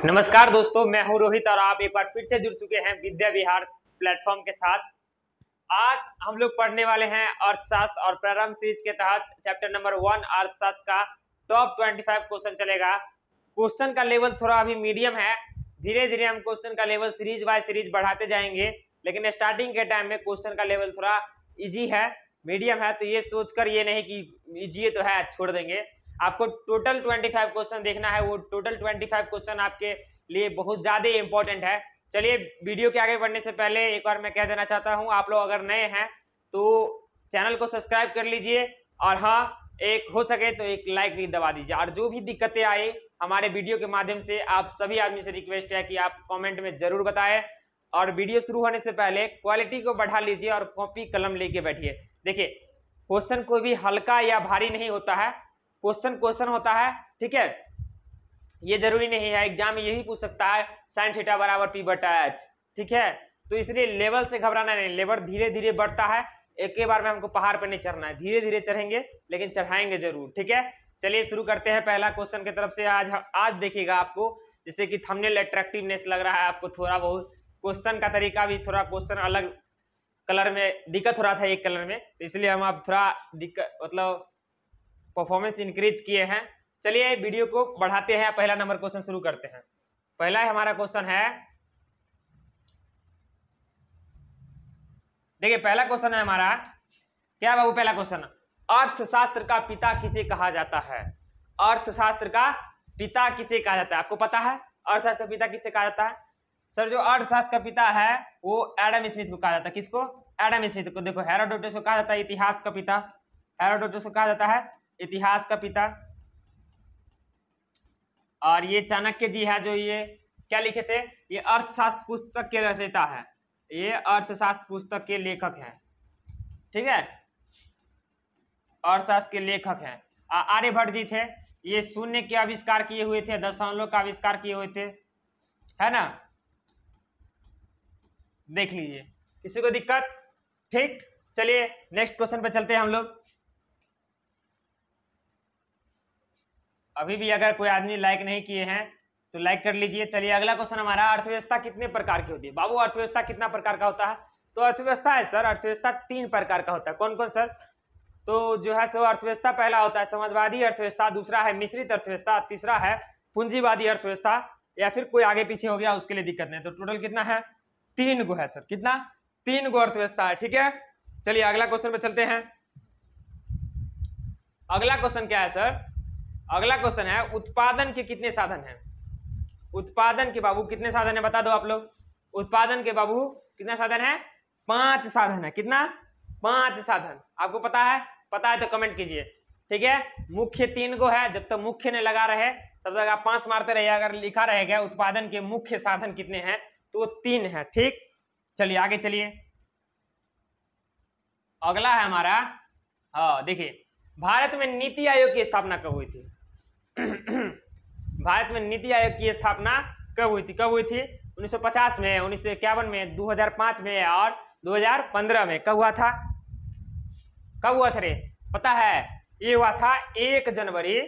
नमस्कार दोस्तों, मैं हूं रोहित और आप एक बार फिर से जुड़ चुके हैं विद्या विहार प्लेटफॉर्म के साथ। आज हम लोग पढ़ने वाले हैं अर्थशास्त्र और प्रारंभ सीरीज के तहत चैप्टर नंबर 1 अर्थशास्त्र का टॉप 25 क्वेश्चन चलेगा। क्वेश्चन का लेवल थोड़ा अभी मीडियम है, धीरे धीरे हम क्वेश्चन का लेवल सीरीज बाय सीरीज बढ़ाते जाएंगे, लेकिन स्टार्टिंग के टाइम में क्वेश्चन का लेवल थोड़ा इजी है, मीडियम है, तो ये सोचकर ये नहीं कि इजी तो है छोड़ देंगे। आपको टोटल 25 क्वेश्चन देखना है, वो टोटल 25 क्वेश्चन आपके लिए बहुत ज्यादा इंपॉर्टेंट है। चलिए वीडियो के आगे बढ़ने से पहले एक बार मैं कह देना चाहता हूं, आप लोग अगर नए हैं तो चैनल को सब्सक्राइब कर लीजिए और हाँ, एक हो सके तो एक लाइक भी दबा दीजिए। और जो भी दिक्कतें आए हमारे वीडियो के माध्यम से, आप सभी आदमी से रिक्वेस्ट है कि आप कमेंट में जरूर बताएं। और वीडियो शुरू होने से पहले क्वालिटी को बढ़ा लीजिए और कॉपी कलम लेके बैठिए। देखिए, क्वेश्चन कोई भी हल्का या भारी नहीं होता है, क्वेश्चन क्वेश्चन होता है, ठीक है। ये जरूरी नहीं है एग्जाम में यही पूछ सकता है sin थीटा बराबर p बटा h, ठीक है। तो इसलिए लेवल से घबराना नहीं, लेवल धीरे धीरे बढ़ता है, एक ही बार में हमको पहाड़ पर नहीं चढ़ना है, धीरे धीरे चढ़ेंगे लेकिन चढ़ाएंगे जरूर, ठीक है। चलिए शुरू करते हैं पहला क्वेश्चन की तरफ से। आज देखिएगा आपको जैसे कि थंबनेल अट्रैक्टिवनेस लग रहा है आपको, थोड़ा बहुत क्वेश्चन का तरीका भी, थोड़ा क्वेश्चन अलग कलर में दिक्कत हो रहा था एक कलर में, तो इसलिए हम अब थोड़ा दिक्कत मतलब परफॉर्मेंस इंक्रीज किए हैं। चलिए वीडियो को बढ़ाते हैं, पहला नंबर क्वेश्चन शुरू करते हैं। पहला हमारा क्वेश्चन है, देखिए पहला क्वेश्चन है हमारा, क्या बाबू पहला क्वेश्चन, अर्थशास्त्र का पिता किसे कहा जाता है? अर्थशास्त्र का पिता किसे कहा जाता है? आपको पता है अर्थशास्त्र का पिता किसे कहा जाता है? सर जो अर्थशास्त्र का पिता है वो एडम स्मिथ को कहा जाता है। किसको? एडम स्मिथ को। देखो हेरोडोटस को कहा जाता है इतिहास का पिता, हेरोडोटस को कहा जाता है इतिहास का पिता। और ये चाणक्य जी है जो ये क्या लिखे थे, ये अर्थशास्त्र पुस्तक के रचयिता है, ये अर्थशास्त्र पुस्तक के लेखक हैं, ठीक है, अर्थशास्त्र के लेखक हैं। आर्यभट्ट जी थे, ये शून्य के आविष्कार किए हुए थे, दशमलव का आविष्कार किए हुए थे, है ना, देख लीजिए। किसी को दिक्कत? ठीक, चलिए नेक्स्ट क्वेश्चन पे चलते हैं हम लोग। अभी भी अगर कोई आदमी लाइक नहीं किए हैं तो लाइक कर लीजिए। चलिए अगला क्वेश्चन हमारा, अर्थव्यवस्था कितने प्रकार की होती है? बाबू अर्थव्यवस्था कितना प्रकार का होता है? तो अर्थव्यवस्था है सर, अर्थव्यवस्था 3 प्रकार का होता है। कौन कौन सर? तो जो है सो अर्थव्यवस्था पहला होता है समाजवादी अर्थव्यवस्था, दूसरा है मिश्रित अर्थव्यवस्था, तीसरा है पूंजीवादी अर्थव्यवस्था, या फिर कोई आगे पीछे हो गया उसके लिए दिक्कत नहीं। तो टोटल कितना है? 3 गो है सर। कितना? 3 गो अर्थव्यवस्था है, ठीक है। चलिए अगला क्वेश्चन पे चलते हैं। अगला क्वेश्चन क्या है सर? अगला क्वेश्चन है, उत्पादन के कितने साधन हैं? उत्पादन के बाबू कितने साधन है, बता दो आप लोग। उत्पादन के बाबू कितने साधन है? 5 साधन है। कितना? 5 साधन। आपको पता है? पता है तो कमेंट कीजिए, ठीक है। मुख्य 3 गो है, जब तक मुख्य ने लगा रहे तब तक आप 5 मारते रहिए। अगर लिखा रहेगा उत्पादन के मुख्य साधन कितने हैं तो वो 3 है, ठीक। चलिए आगे चलिए, अगला है हमारा, हाँ देखिए, भारत में नीति आयोग की स्थापना कब हुई थी? भारत में नीति आयोग की स्थापना कब हुई थी? कब हुई थी? 1950 में, 1951 में, 2005 में और 2015 में। कब हुआ था? कब हुआ था रे? पता है? ये हुआ था 1 जनवरी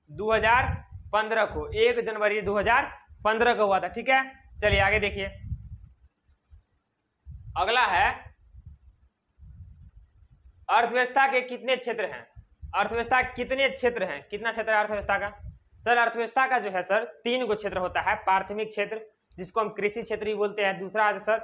2015 को, 1 जनवरी 2015 को हुआ था, ठीक है। चलिए आगे देखिए, अगला है, अर्थव्यवस्था के कितने क्षेत्र हैं? अर्थव्यवस्था कितने क्षेत्र हैं? कितना क्षेत्र है अर्थव्यवस्था का? सर अर्थव्यवस्था का जो है सर 3 गो क्षेत्र होता है। प्राथमिक क्षेत्र जिसको हम कृषि क्षेत्र ही बोलते हैं, दूसरा है सर,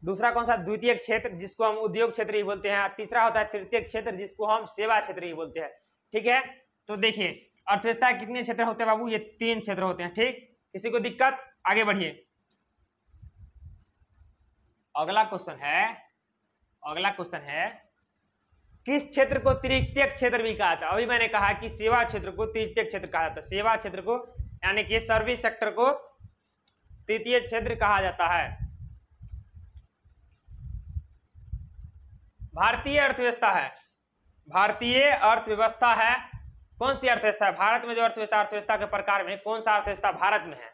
दूसरा कौन सा? द्वितीय क्षेत्र जिसको हम उद्योग क्षेत्र ही बोलते हैं, तीसरा होता है तृतीय क्षेत्र जिसको हम सेवा क्षेत्र ही बोलते हैं, ठीक है। तो देखिए अर्थव्यवस्था के कितने क्षेत्र होते हैं बाबू? ये 3 क्षेत्र होते हैं, ठीक। किसी को दिक्कत? आगे बढ़िए। अगला क्वेश्चन है, किस क्षेत्र को तृतीय क्षेत्र भी कहा जाता है? अभी मैंने कहा कि सेवा क्षेत्र को तृतीय क्षेत्र कहा जाता है, सेवा क्षेत्र को यानी कि सर्विस सेक्टर को तृतीय क्षेत्र कहा जाता है। भारतीय अर्थव्यवस्था है, भारतीय अर्थव्यवस्था है, कौन सी अर्थव्यवस्था है? भारत में जो अर्थव्यवस्था के प्रकार में कौन सा अर्थव्यवस्था भारत में है,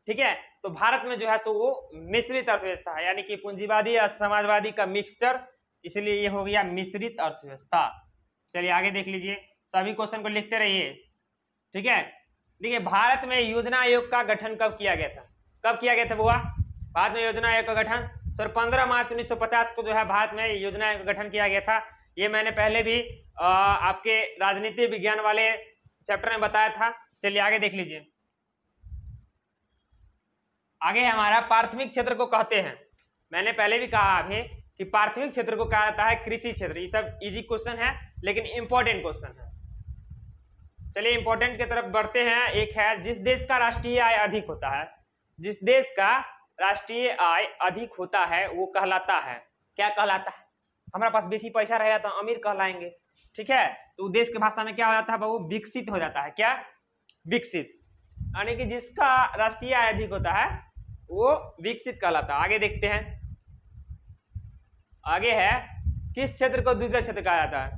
ठीक है। तो भारत में जो है सो वो मिश्रित अर्थव्यवस्था है, यानी कि पूंजीवादी या समाजवादी का मिक्सचर, इसलिए ये हो गया मिश्रित अर्थव्यवस्था। चलिए आगे देख लीजिए, सभी क्वेश्चन को लिखते रहिए, ठीक है। देखिए भारत में योजना आयोग का गठन कब किया गया था? कब किया गया था बुआ? भारत में योजना आयोग का गठन सर 15 मार्च 1950 को जो है भारत में योजना आयोग का गठन किया गया था। ये मैंने पहले भी आपके राजनीति विज्ञान वाले चैप्टर में बताया था। चलिए आगे देख लीजिए। आगे हमारा प्राथमिक क्षेत्र को कहते हैं, मैंने पहले भी कहा अभी कि प्राथमिक क्षेत्र को कहा जाता है कृषि क्षेत्र। ये सब इजी क्वेश्चन है लेकिन इंपॉर्टेंट क्वेश्चन है। चलिए इंपॉर्टेंट की तरफ बढ़ते हैं। एक है जिस देश का राष्ट्रीय आय अधिक होता है, जिस देश का राष्ट्रीय आय अधिक होता है वो कहलाता है, क्या कहलाता है? हमारे पास बेसी पैसा रहेगा तो अमीर कहलाएंगे, ठीक है। तो देश की भाषा में क्या हो जाता है बाबू? विकसित हो जाता है। क्या? विकसित। यानी कि जिसका राष्ट्रीय आय अधिक होता है वो विकसित कहलाता है। आगे देखते हैं। आगे है किस क्षेत्र को द्वितीयक क्षेत्र कहा जाता है?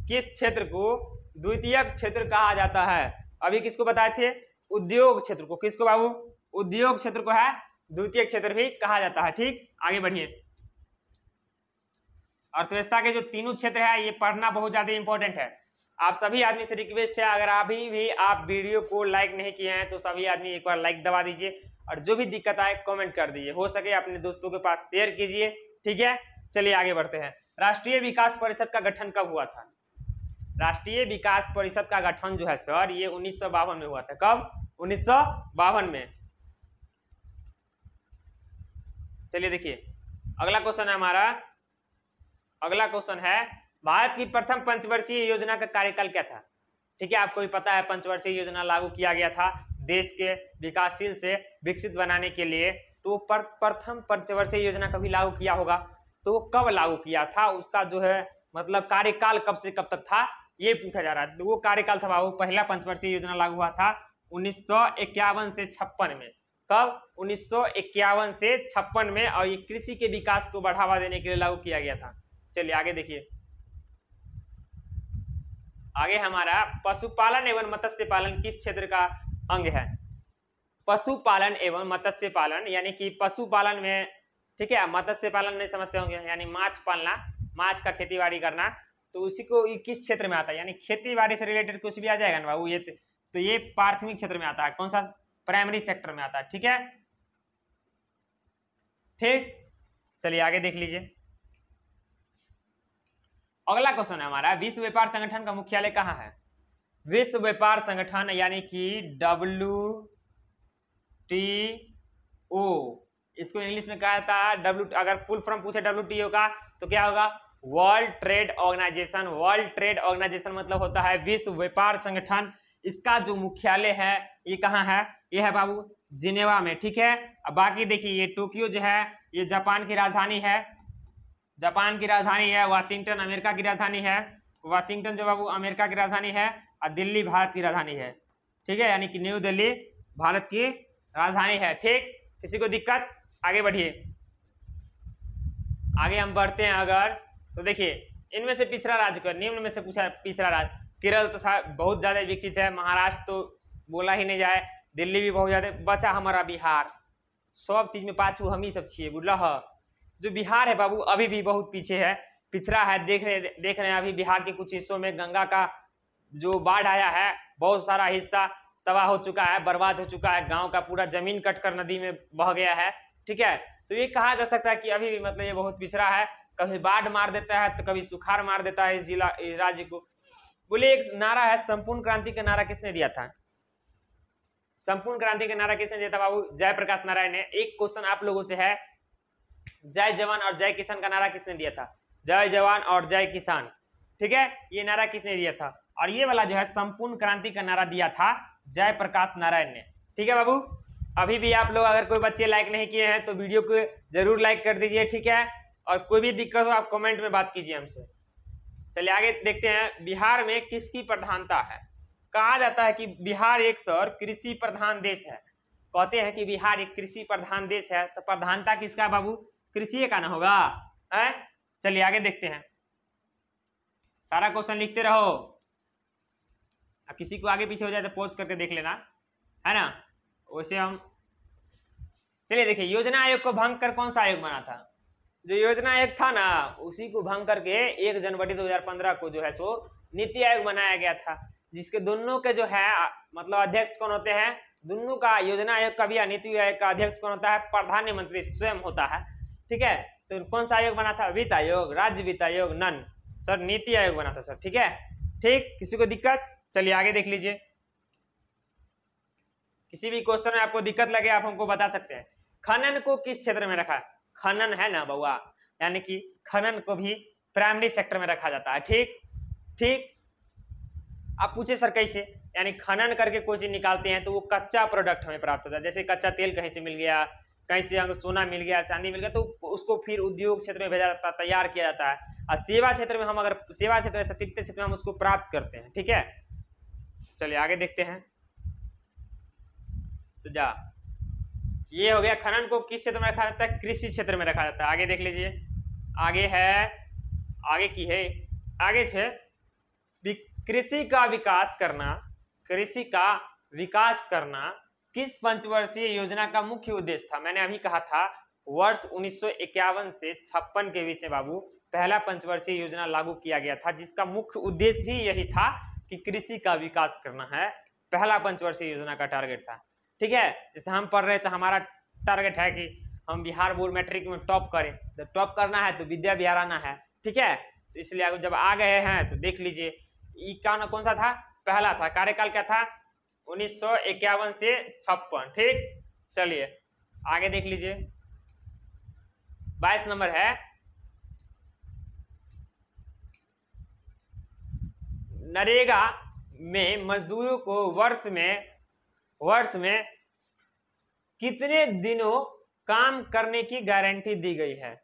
किस क्षेत्र को द्वितीयक क्षेत्र कहा जाता है? अभी किसको बताए थे? उद्योग क्षेत्र को। किसको बाबू? उद्योग क्षेत्र को है द्वितीयक क्षेत्र भी कहा जाता है। ठीक, आगे बढ़िए। अर्थव्यवस्था के जो तीनों क्षेत्र है ये पढ़ना बहुत ज्यादा इंपॉर्टेंट है। आप सभी आदमी से रिक्वेस्ट है, अगर अभी भी आप वीडियो को लाइक नहीं किए हैं तो सभी आदमी एक बार लाइक दबा दीजिए और जो भी दिक्कत आए कमेंट कर दीजिए, हो सके अपने दोस्तों के पास शेयर कीजिए, ठीक है। चलिए आगे बढ़ते हैं। राष्ट्रीय विकास परिषद का गठन कब हुआ था? राष्ट्रीय विकास परिषद का गठन जो है सर ये 1952 में हुआ था। कब? 1952 में। चलिए देखिए अगला क्वेश्चन है हमारा। अगला क्वेश्चन है भारत की प्रथम पंचवर्षीय योजना का कार्यकाल क्या था? ठीक है, आपको भी पता है पंचवर्षीय योजना लागू किया गया था देश के विकासशील से विकसित बनाने के लिए। तो प्रथम पंचवर्षीय योजना कभी लागू किया होगा, तो कब लागू किया था, उसका जो है मतलब कार्यकाल कब से कब तक था ये पूछा जा रहा है। तो वो कार्यकाल था बाबू, पहला पंचवर्षीय योजना लागू हुआ था 1951 से 56 में। कब? 1951 से 56 में, और ये कृषि के विकास को बढ़ावा देने के लिए लागू किया गया था। चलिए आगे देखिए। आगे हमारा पशुपालन एवं मत्स्य पालन किस क्षेत्र का अंग है? पशुपालन एवं मत्स्य पालन यानी कि पशुपालन में, ठीक है, मत्स्य पालन नहीं समझते होंगे, यानी माछ पालना, माछ का खेती बाड़ी करना, तो उसी को किस क्षेत्र में आता है? यानी खेती बाड़ी से रिलेटेड कुछ भी आ जाएगा ना बाबू, ये तो ये प्राथमिक क्षेत्र में आता है। कौन सा? प्राइमरी सेक्टर में आता है, ठीक है। ठीक, चलिए आगे देख लीजिए। अगला क्वेश्चन है हमारा विश्व व्यापार संगठन का मुख्यालय कहाँ है? विश्व व्यापार संगठन यानी कि WTO, इसको इंग्लिश में कहा जाता है अगर फुल फॉर्म पूछे WTO का तो क्या होगा? World Trade Organization. World Trade Organization मतलब होता है विश्व व्यापार संगठन। इसका जो मुख्यालय है ये कहाँ है? ये है बाबू जिनेवा में, ठीक है। अब बाकी देखिए ये टोक्यो जो है ये जापान की राजधानी है, जापान की राजधानी है। वाशिंगटन अमेरिका की राजधानी है, वाशिंगटन जो बाबू अमेरिका की राजधानी है, और दिल्ली भारत की राजधानी है, ठीक है, यानी कि न्यू दिल्ली भारत की राजधानी है। ठीक, किसी को दिक्कत? आगे बढ़िए। आगे हम बढ़ते हैं अगर, तो देखिए इनमें से तीसरा राज्य का, निम्न में से पूछा तीसरा राज्य। केरल तो बहुत ज्यादा विकसित है, महाराष्ट्र तो बोला ही नहीं जाए, दिल्ली भी बहुत ज्यादा। बचा हमारा बिहार, सब चीज में पाछू हम ही सब छिए बुझल। जो बिहार है बाबू अभी भी बहुत पीछे है, पिछड़ा है। देख रहे हैं अभी बिहार के कुछ हिस्सों में गंगा का जो बाढ़ आया है, बहुत सारा हिस्सा तबाह हो चुका है, बर्बाद हो चुका है, गांव का पूरा जमीन कटकर नदी में बह गया है, ठीक है। तो ये कहा जा सकता है कि अभी भी मतलब ये बहुत पिछड़ा है, कभी बाढ़ मार देता है तो कभी सुखाड़ मार देता है इस राज्य को। बोले एक नारा है संपूर्ण क्रांति का नारा किसने दिया था? संपूर्ण क्रांति का नारा किसने दिया था बाबू? जयप्रकाश नारायण ने। एक क्वेश्चन आप लोगों से है, जय जवान और जय किसान का नारा किसने दिया था? जय जवान और जय किसान, ठीक है, ये नारा किसने दिया था? और ये वाला जो है संपूर्ण क्रांति का नारा दिया था जयप्रकाश नारायण ने, ठीक है बाबू। अभी भी आप लोग अगर कोई बच्चे लाइक नहीं किए हैं तो वीडियो को जरूर लाइक कर दीजिए, ठीक है। और कोई भी दिक्कत हो आप कमेंट में बात कीजिए हमसे। चलिए आगे देखते हैं। बिहार में किसकी प्रधानता है? कहा जाता है कि बिहार एक सर कृषि प्रधान देश है। कहते हैं कि बिहार एक कृषि प्रधान देश है, तो प्रधानता किसका बाबू? कृषि का ना होगा है? चलिए आगे देखते हैं। सारा क्वेश्चन लिखते रहो, किसी को आगे पीछे हो जाए तो पॉज करके देख लेना, है ना। वैसे हम चलिए देखिए, योजना आयोग को भंग कर कौन सा आयोग बना था? जो योजना आयोग था ना उसी को भंग करके 1 जनवरी 2015 को जो है सो नीति आयोग बनाया गया था, जिसके दोनों के जो है मतलब अध्यक्ष कौन होते हैं, दोनों का योजना आयोग का भी नीति आयोग का अध्यक्ष कौन होता है, प्रधानमंत्री स्वयं होता है। ठीक है, तो कौन सा आयोग बना था, वित्त आयोग, राज्य वित्त आयोग, नन सर नीति आयोग बना था सर। ठीक है, ठीक, किसी को दिक्कत? चलिए आगे देख लीजिए, किसी भी क्वेश्चन में आपको दिक्कत लगे आप हमको बता सकते हैं। खनन को किस क्षेत्र में रखा, खनन है ना बउआ, यानी कि खनन को भी प्राइमरी सेक्टर में रखा जाता है। ठीक ठीक, आप पूछे सर कैसे, यानी खनन करके कोई चीज निकालते हैं तो वो कच्चा प्रोडक्ट हमें प्राप्त होता है, जैसे कच्चा तेल कहीं से मिल गया, कहीं से सोना मिल गया, चांदी मिल गया, तो उसको फिर उद्योग क्षेत्र में भेजा जाता है, तैयार किया जाता है। और सेवा क्षेत्र में हम अगर सेवा क्षेत्र ऐसा तृतीय क्षेत्र में हम उसको प्राप्त करते हैं। ठीक है, चलिए आगे देखते हैं। तो जा ये हो गया, खनन को किस क्षेत्र में रखा जाता है, कृषि क्षेत्र में रखा जाता है। आगे देख लीजिए, आगे है, आगे की है, आगे से कृषि का विकास करना, कृषि का विकास करना किस पंचवर्षीय योजना का मुख्य उद्देश्य था। मैंने अभी कहा था वर्ष 1951 से 56 के बीच में बाबू पहला पंचवर्षीय योजना लागू किया गया था, जिसका मुख्य उद्देश्य ही यही था कि कृषि का विकास करना है, पहला पंचवर्षीय योजना का टारगेट था। ठीक है, जैसे हम पढ़ रहे थे, हमारा टारगेट है कि हम बिहार बोर्ड मैट्रिक में टॉप करें, तो टॉप करना है तो विद्या बिहार आना है। ठीक है, तो इसलिए जब आ गए हैं तो देख लीजिए कौन सा था, पहला था, कार्यकाल क्या था 1951 से 56। ठीक, चलिए आगे देख लीजिए, 22 नंबर है, नरेगा में मजदूरों को वर्ष में कितने दिनों काम करने की गारंटी दी गई है।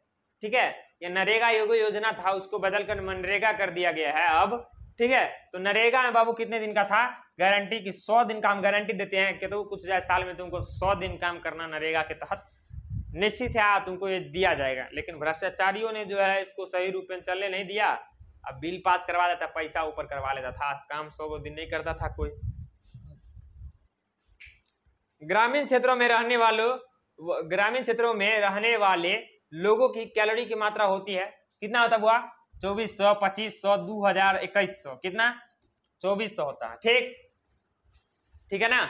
ठीक है, ये नरेगा योजना था, उसको बदलकर मनरेगा कर दिया गया है अब। ठीक है, तो नरेगा में बाबू कितने दिन का था, गारंटी की 100 दिन का हम गारंटी देते हैं कि तो कुछ जाए साल में तुमको 100 दिन काम करना नरेगा के तहत निश्चित है, तुमको ये दिया जाएगा। लेकिन भ्रष्टाचारियों ने जो है इसको सही रूप में चलने नहीं दिया, अब बिल पास करवा देता, पैसा ऊपर करवा लेता था, काम 100 दिन नहीं करता था कोई। ग्रामीण क्षेत्रों में रहने वाले लोगों की कैलोरी की मात्रा होती है, कितना होता हुआ 2400, 2500, 2000, 2100, कितना 2400 होता है। ठीक ठीक है ना,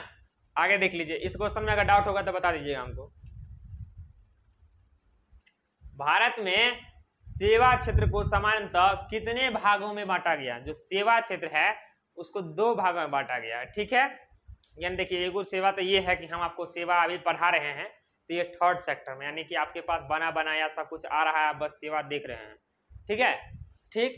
आगे देख लीजिए, इस क्वेश्चन में अगर डाउट होगा तो बता दीजिएगा हमको। भारत में सेवा क्षेत्र को सामान्यतः कितने भागों में बांटा गया, जो सेवा क्षेत्र है उसको 2 भागों में बांटा गया है। ठीक है, यानी देखिए एगो सेवा तो ये है कि हम आपको सेवा अभी पढ़ा रहे हैं, तो ये थर्ड सेक्टर में, यानी कि आपके पास बना बनाया सब कुछ आ रहा है, बस सेवा देख रहे हैं। ठीक है, ठीक,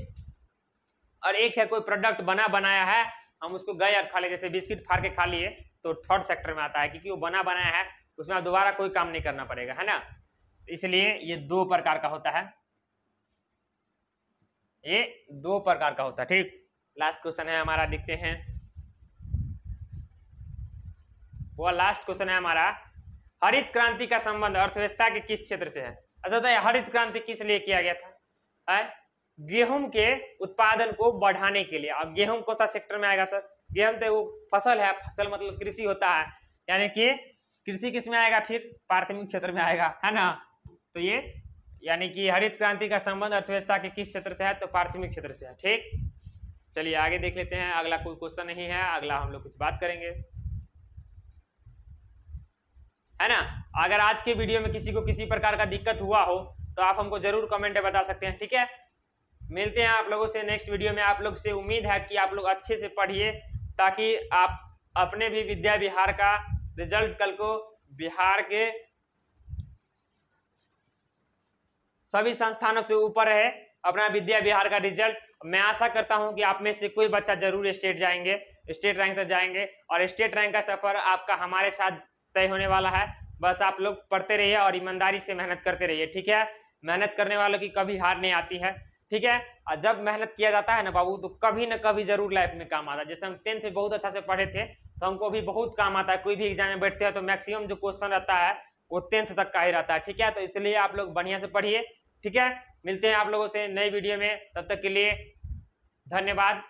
और एक है कोई प्रोडक्ट बना बनाया है, हम उसको गए और खा लिए, जैसे बिस्किट फाड़ के खा लिए, तो थर्ड सेक्टर में आता है, क्योंकि वो बना बनाया है, उसमें आप दोबारा कोई काम नहीं करना पड़ेगा, है ना। इसलिए ये 2 प्रकार का होता है, ये 2 प्रकार का होता है। ठीक, लास्ट क्वेश्चन है हमारा, देखते हैं, वो लास्ट क्वेश्चन है हमारा, हरित क्रांति का संबंध अर्थव्यवस्था के किस क्षेत्र से है। अच्छा, तो हरित क्रांति किस लिए किया गया था, गेहूं के उत्पादन को बढ़ाने के लिए। अब गेहूं कौन सा सेक्टर में आएगा सर, गेहूं तो वो फसल है, फसल मतलब कृषि होता है, यानी कि कृषि किस में आएगा, फिर प्राथमिक क्षेत्र में आएगा, है ना। तो ये यानी कि हरित क्रांति का संबंध अर्थव्यवस्था के किस क्षेत्र से है, तो प्राथमिक क्षेत्र से है। ठीक, चलिए आगे देख लेते हैं, अगला कोई क्वेश्चन नहीं है, अगला हम लोग कुछ बात करेंगे, है ना। अगर आज के वीडियो में किसी को किसी प्रकार का दिक्कत हुआ हो तो आप हमको जरूर कमेंट में बता सकते हैं। ठीक है, मिलते हैं आप लोगों से नेक्स्ट वीडियो में। आप लोग से उम्मीद है कि आप लोग अच्छे से पढ़िए, ताकि आप अपने भी विद्या विहार का रिजल्ट कल को बिहार के सभी संस्थानों से ऊपर रहे, अपना विद्या विहार का रिजल्ट। मैं आशा करता हूं कि आप में से कोई बच्चा जरूर स्टेट जाएंगे, स्टेट रैंक तक जाएंगे, और स्टेट रैंक का सफर आपका हमारे साथ तय होने वाला है। बस आप लोग पढ़ते रहिए और ईमानदारी से मेहनत करते रहिए। ठीक है, मेहनत करने वालों की कभी हार नहीं आती है। ठीक है, और जब मेहनत किया जाता है ना बाबू, तो कभी न कभी जरूर लाइफ में काम आता है। जैसे हम 10th में बहुत अच्छा से पढ़े थे, तो हमको भी बहुत काम आता है। कोई भी एग्जाम में बैठते हैं तो मैक्सिमम जो क्वेश्चन रहता है वो 10th तक का ही रहता है। ठीक है, तो इसलिए आप लोग बढ़िया से पढ़िए। ठीक है, मिलते हैं आप लोगों से नई वीडियो में, तब तक के लिए धन्यवाद।